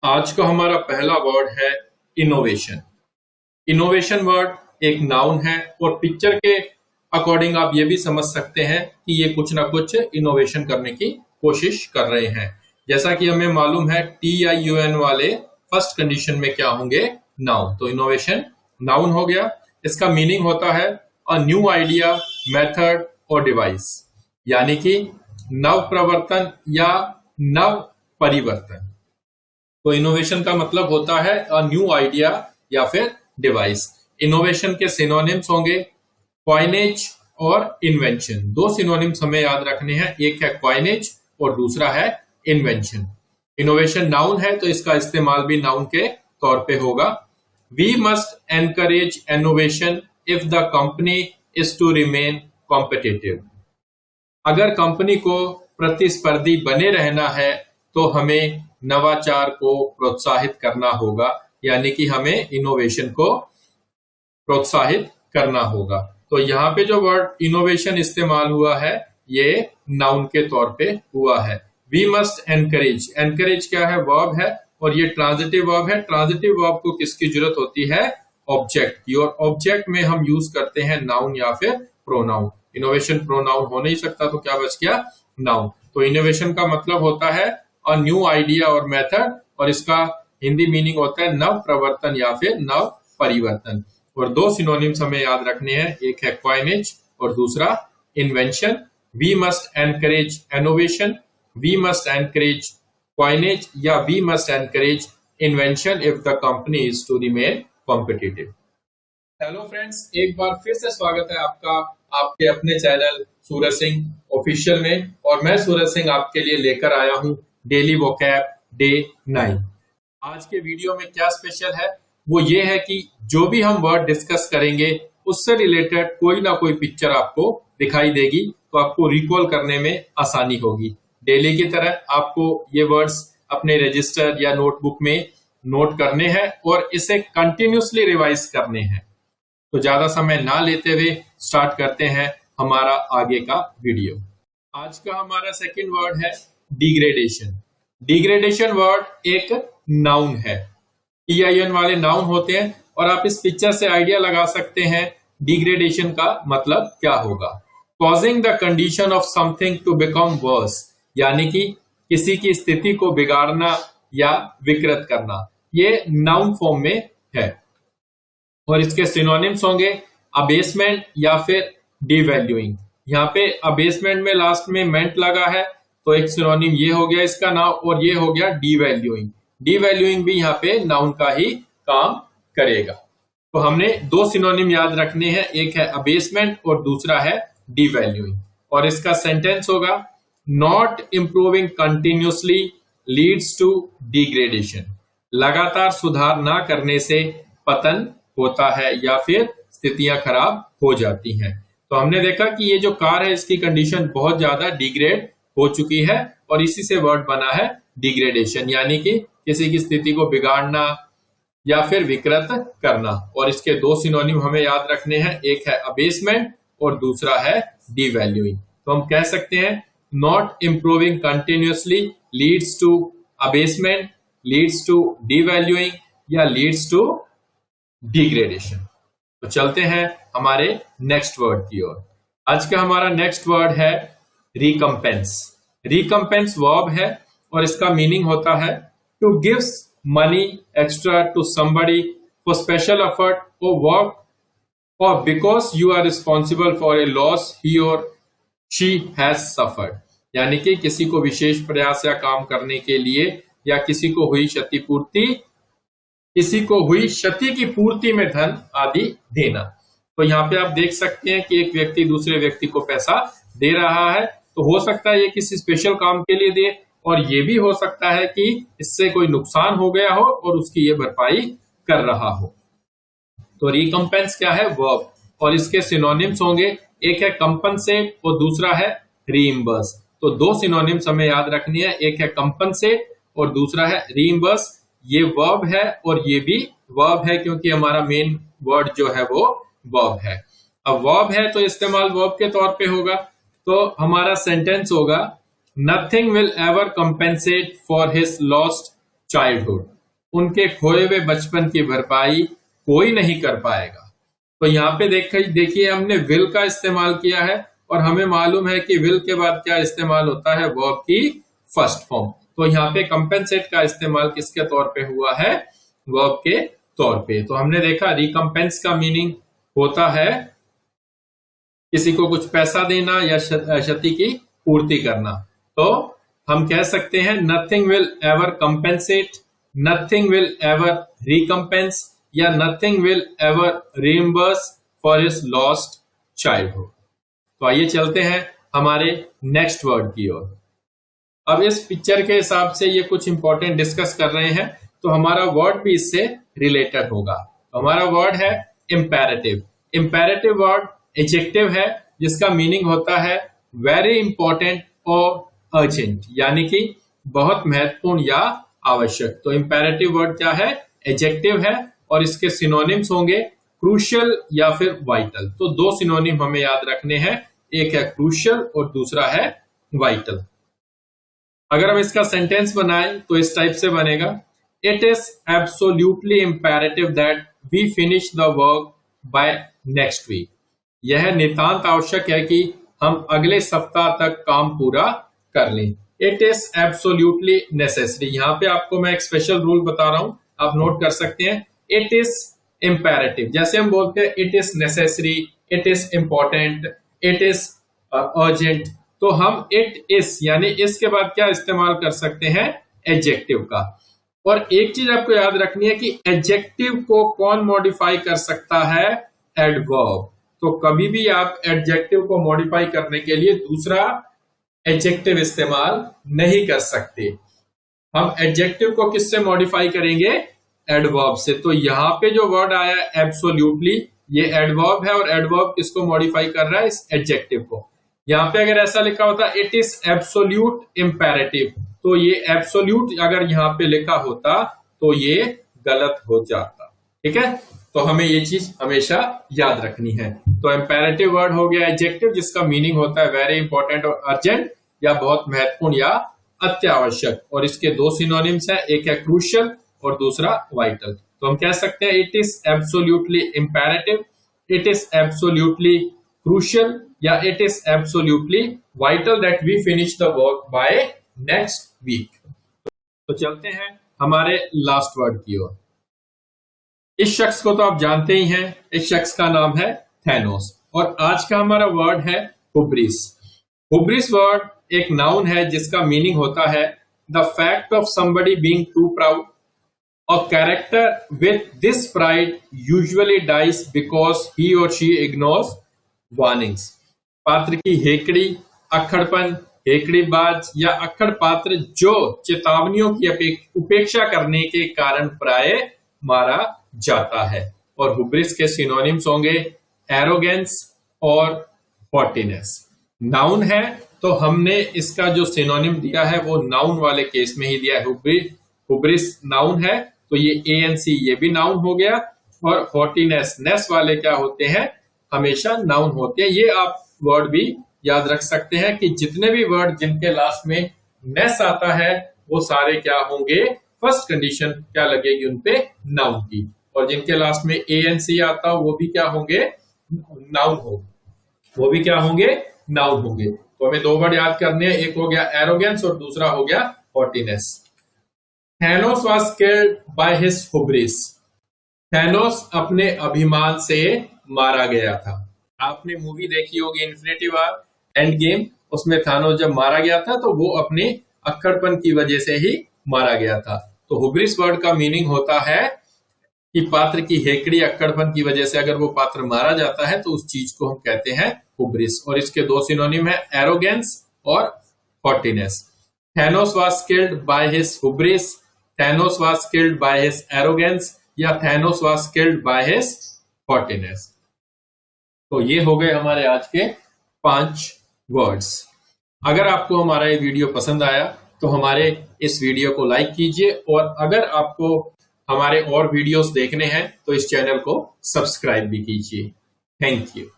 आज का हमारा पहला वर्ड है इनोवेशन। इनोवेशन वर्ड एक नाउन है और पिक्चर के अकॉर्डिंग आप ये भी समझ सकते हैं कि ये कुछ ना कुछ इनोवेशन करने की कोशिश कर रहे हैं। जैसा कि हमें मालूम है TIUN वाले फर्स्ट कंडीशन में क्या होंगे, नाउन। तो इनोवेशन नाउन हो गया। इसका मीनिंग होता है अ न्यू आइडिया, मेथड और डिवाइस, यानी कि नव प्रवर्तन या नव परिवर्तन। तो इनोवेशन का मतलब होता है अ न्यू आइडिया या फिर डिवाइस। इनोवेशन के सिनोनिम्स होंगे कॉइनेज और इन्वेंशन। दो सिनोनिम्स हमें याद रखने हैं, एक है कॉइनेज और दूसरा है इन्वेंशन। इनोवेशन नाउन है तो इसका इस्तेमाल भी नाउन के तौर पे होगा। We must encourage innovation if the company is to remain competitive. अगर कंपनी को प्रतिस्पर्धी बने रहना है तो हमें नवाचार को प्रोत्साहित करना होगा, यानी कि हमें इनोवेशन को प्रोत्साहित करना होगा। तो यहाँ पे जो वर्ड इनोवेशन इस्तेमाल हुआ है ये नाउन के तौर पे हुआ है। वी मस्ट एनकरेज, एनकरेज क्या है, वर्ब है और ये ट्रांजिटिव वर्ब है। ट्रांजिटिव वर्ब को किसकी जरूरत होती है, ऑब्जेक्ट की, और ऑब्जेक्ट में हम यूज करते हैं नाउन या फिर प्रोनाउन। इनोवेशन प्रोनाउन हो नहीं सकता तो क्या बच गया, नाउन। तो इनोवेशन का मतलब होता है अ न्यू आइडिया और मेथड, और इसका हिंदी मीनिंग होता है नव प्रवर्तन या फिर नव परिवर्तन। और दो सिनोनिम्स हमें याद रखने हैं, एक है कॉइनेज और दूसरा invention. We must encourage innovation, we must encourage coinage या we must encourage invention if the company is to remain competitive. Hello friends, एक बार फिर से स्वागत है आपका आपके अपने चैनल सूरज सिंह ऑफिशियल में, और मैं सूरज सिंह आपके लिए लेकर आया हूं डेली वोकैब डे 9। आज के वीडियो में क्या स्पेशल है वो ये है कि जो भी हम वर्ड डिस्कस करेंगे उससे रिलेटेड कोई ना कोई पिक्चर आपको दिखाई देगी, तो आपको रिकॉल करने में आसानी होगी। डेली की तरह आपको ये वर्ड्स अपने रजिस्टर या नोटबुक में नोट करने हैं और इसे कंटिन्यूसली रिवाइज करने हैं। तो ज्यादा समय ना लेते हुए स्टार्ट करते हैं हमारा आगे का वीडियो। आज का हमारा सेकंड वर्ड है डिग्रेडेशन। डिग्रेडेशन वर्ड एक नाउन है। TIN वाले नाउन होते हैं और आप इस पिक्चर से आइडिया लगा सकते हैं डिग्रेडेशन का मतलब क्या होगा। Causing the condition of something to become worse, यानी कि किसी की स्थिति को बिगाड़ना या विकृत करना, ये नाउन फॉर्म में है। और इसके सिनोनिम्स होंगे अबेसमेंट या फिर डिवैल्यूइंग। यहाँ पे अबेसमेंट में लास्ट में मेंट लगा है तो एक सिनोनिम ये हो गया इसका नाम, और ये हो गया डिवैल्यूइंग। डिवैल्यूइंग भी यहाँ पे नाउन का ही काम करेगा। तो हमने दो सिनोनिम याद रखने हैं, एक है अबेसमेंट और दूसरा है डिवैल्यूइंग। और इसका सेंटेंस होगा not improving continuously leads to degradation. लगातार सुधार ना करने से पतन होता है या फिर स्थितियां खराब हो जाती हैं। तो हमने देखा कि ये जो कार है इसकी कंडीशन बहुत ज्यादा डिग्रेड हो चुकी है और इसी से वर्ड बना है डिग्रेडेशन, यानी कि किसी की स्थिति को बिगाड़ना या फिर विकृत करना। और इसके दो सिनोनिम हमें याद रखने हैं, एक है अबेसमेंट और दूसरा है डिवैल्यूइंग। तो हम कह सकते हैं not improving continuously leads to abasement, leads to devaluing या लीड्स टू डिग्रेडेशन। तो चलते हैं हमारे नेक्स्ट वर्ड की ओर। आज का हमारा नेक्स्ट वर्ड है रिकम्पेंस। रिकम्पेंस वर्ब है और इसका मीनिंग होता है to gives money extra to somebody for special effort और वर्क और because you are responsible for a loss he और शी हैज सफर्ड, यानी कि किसी को विशेष प्रयास या काम करने के लिए या किसी को हुई क्षति की पूर्ति में धन आदि देना। तो यहाँ पे आप देख सकते हैं कि एक व्यक्ति दूसरे व्यक्ति को पैसा दे रहा है, तो हो सकता है ये किसी स्पेशल काम के लिए दे, और ये भी हो सकता है कि इससे कोई नुकसान हो गया हो और उसकी ये भरपाई कर रहा हो। तो रिकम्पेंस क्या है, वर्ब, और इसके सिनोनिम्स होंगे, एक है कंपनसेट और दूसरा है रीइंबर्स। तो दो सिनोनिम्स हमें याद रखनी है, एक है कंपनसेट और दूसरा है रीइंबर्स। ये वर्ब है और ये भी वर्ब है क्योंकि हमारा मेन वर्ड जो है वो वर्ब है। अब वर्ब है तो इस्तेमाल वर्ब के तौर पे होगा। तो हमारा सेंटेंस होगा nothing will ever compensate for his lost childhood. उनके खोए हुए बचपन की भरपाई कोई नहीं कर पाएगा। तो यहाँ पे देखिए हमने विल का इस्तेमाल किया है और हमें मालूम है कि विल के बाद क्या इस्तेमाल होता है, वर्ब की फर्स्ट फॉर्म। तो यहाँ पे कंपेंसेट का इस्तेमाल किसके तौर पे हुआ है, वर्ब के तौर पे। तो हमने देखा रिकम्पेंस का मीनिंग होता है किसी को कुछ पैसा देना या क्षति की पूर्ति करना। तो हम कह सकते हैं nothing will ever compensate, nothing will ever recompense या nothing will ever reimburse for his lost childhood. तो आइए चलते हैं हमारे नेक्स्ट वर्ड की ओर। अब इस पिक्चर के हिसाब से ये कुछ इंपॉर्टेंट डिस्कस कर रहे हैं, तो हमारा वर्ड भी इससे रिलेटेड होगा। तो हमारा वर्ड है इंपेरेटिव। इंपेरेटिव वर्ड एडजेक्टिव है जिसका मीनिंग होता है वेरी इंपॉर्टेंट और अर्जेंट, यानी कि बहुत महत्वपूर्ण या आवश्यक। तो इंपेरेटिव वर्ड क्या है, एडजेक्टिव है और इसके सिनोनिम्स होंगे क्रूशियल या फिर वाइटल। तो दो सिनोनिम हमें याद रखने हैं, एक है क्रूशियल और दूसरा है वाइटल। अगर हम इसका सेंटेंस बनाएं तो इस टाइप से बनेगा, it is absolutely imperative that we finish the work by next week. यह नितांत आवश्यक है कि हम अगले सप्ताह तक काम पूरा कर लें। इट इज एब्सोल्युटली नेसेसरी, यहाँ पे आपको मैं एक स्पेशल रूल बता रहा हूं, आप नोट कर सकते हैं। इट इज इंपेरेटिव, जैसे हम बोलते हैं it is necessary, it is important, it is urgent, तो हम इट इज यानी इसके बाद क्या इस्तेमाल कर सकते हैं, एडजेक्टिव का। और एक चीज आपको याद रखनी है कि एडजेक्टिव को कौन मॉडिफाई कर सकता है, एडवर्ब। तो कभी भी आप एडजेक्टिव को मॉडिफाई करने के लिए दूसरा एडजेक्टिव इस्तेमाल नहीं कर सकते। हम एडजेक्टिव को किससे मॉडिफाई करेंगे, एडवर्ब से। तो यहाँ पे जो वर्ड आया एब्सोल्युटली, ये एडवर्ब है और एडवर्ब किसको मॉडिफाई कर रहा है, इस एडजेक्टिव को। यहाँ पे अगर ऐसा लिखा होता इट इज एब्सोल्यूट इंपेरेटिव, तो ये एब्सोल्यूट अगर यहाँ पे लिखा होता तो ये गलत हो जाता। ठीक है, तो हमें ये चीज हमेशा याद रखनी है। तो इंपेरेटिव वर्ड हो गया एडजेक्टिव जिसका मीनिंग होता है वेरी इंपॉर्टेंट और अर्जेंट या बहुत महत्वपूर्ण या अत्यावश्यक। और इसके दो सिनोनिम्स है, एक है क्रूशियल और दूसरा वाइटल। तो हम कह सकते हैं it is absolutely imperative, it is absolutely crucial या it is absolutely vital that we finish the work by next week. तो चलते हैं हमारे लास्ट वर्ड की ओर। इस शख्स को तो आप जानते ही हैं, इस शख्स का नाम है थैनोस और आज का हमारा वर्ड है हुब्रिस। हुब्रिस वर्ड एक नाउन है जिसका मीनिंग होता है the fact of somebody being too proud. A character with this pride usually dies because he or she ignores warnings. पात्र की हेकड़ी, अक्खड़पन, हेकड़ीबाज या अक्खड़ पात्र जो चेतावनियों की उपेक्षा करने के कारण प्राय मारा जाता है। और हुब्रिस के सिनोनिम्स होंगे एरोगेंस और हॉटीनेस। नाउन है तो हमने इसका जो सिनोनिम दिया है वो नाउन वाले केस में ही दिया है। हुब्रिस नाउन है तो ये ANC ये भी नाउन हो गया और हॉटीनेस नेस वाले क्या होते हैं, हमेशा नाउन होते हैं। ये आप वर्ड भी याद रख सकते हैं कि जितने भी वर्ड जिनके लास्ट में नेस आता है वो सारे क्या होंगे, फर्स्ट कंडीशन क्या लगेगी उनपे, नाउन की। और जिनके लास्ट में ANC आता हो वो भी क्या होंगे, नाउन हो, वो भी क्या होंगे, नाउन होंगे। तो हमें दो वर्ड याद करने हैं, एक हो गया एरोगेंस और दूसरा हो गया haughtiness. Thanos was killed by his hubris. Thanos अपने अभिमान से मारा गया था। आपने मूवी देखी होगी इन्फिनिटी वॉर एंड गेम, उसमें थैनोस जब मारा गया था तो वो अपने अक्खड़पन की वजह से ही मारा गया था। तो हुब्रिस वर्ड का मीनिंग होता है कि पात्र की हेकड़ी अक्खड़पन की वजह से अगर वो पात्र मारा जाता है तो उस चीज को हम कहते हैं हुब्रिस। और इसके दो सिनोनिम है एरोगेंस और haughtiness. Thanos was killed by his hubris, Thanos was killed by his arrogance या Thanos was killed by his haughtiness। तो ये हो गए हमारे आज के 5 वर्ड्स। अगर आपको हमारा ये वीडियो पसंद आया तो हमारे इस वीडियो को लाइक कीजिए और अगर आपको हमारे और वीडियोस देखने हैं तो इस चैनल को सब्सक्राइब भी कीजिए। Thank you.